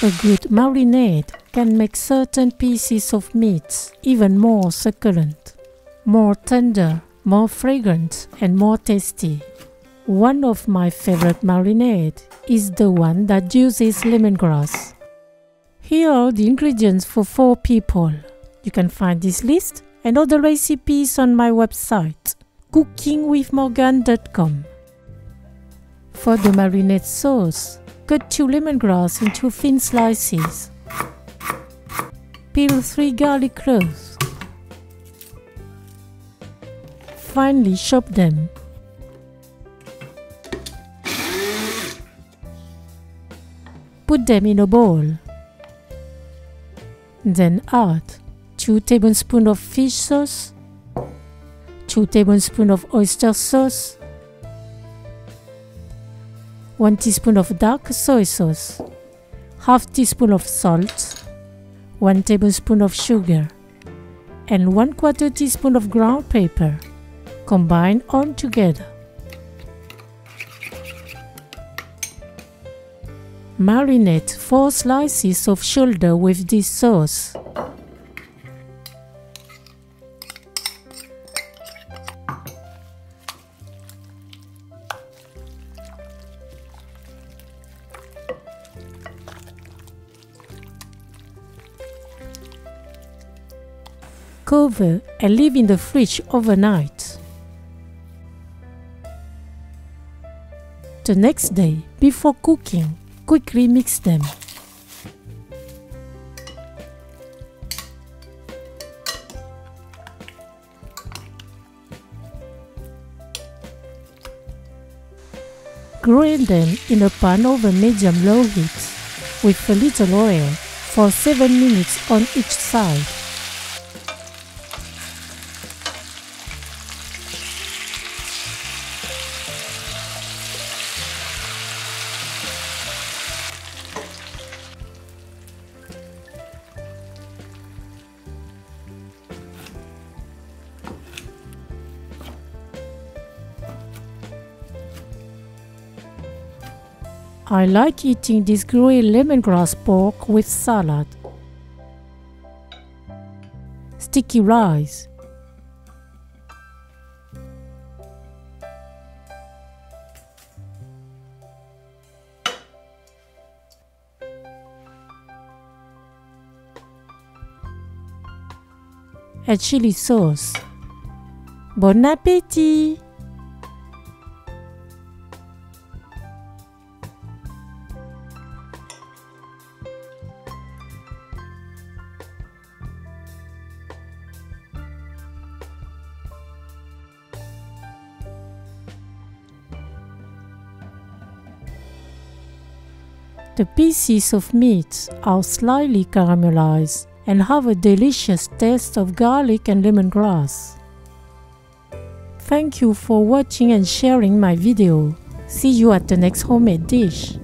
A good marinade can make certain pieces of meat even more succulent, more tender, more fragrant, and more tasty. One of my favorite marinades is the one that uses lemongrass. Here are the ingredients for 4 people. You can find this list and other recipes on my website, cookingwithmorgane.com. For the marinade sauce, cut 2 lemongrass into thin slices. Peel 3 garlic cloves. Finely chop them. Put them in a bowl. Then add 2 tablespoons of fish sauce, 2 tablespoons of oyster sauce, 1 teaspoon of dark soy sauce, half teaspoon of salt, 1 tablespoon of sugar, and 1/4 teaspoon of ground pepper. Combine all together. Marinate 4 slices of shoulder with this sauce. Cover and leave in the fridge overnight. The next day, before cooking, quickly mix them. Grill them in a pan over medium-low heat with a little oil for 7 minutes on each side. I like eating this grilled lemongrass pork with salad. Sticky rice. A chili sauce. Bon appétit! The pieces of meat are slightly caramelized and have a delicious taste of garlic and lemongrass. Thank you for watching and sharing my video. See you at the next homemade dish.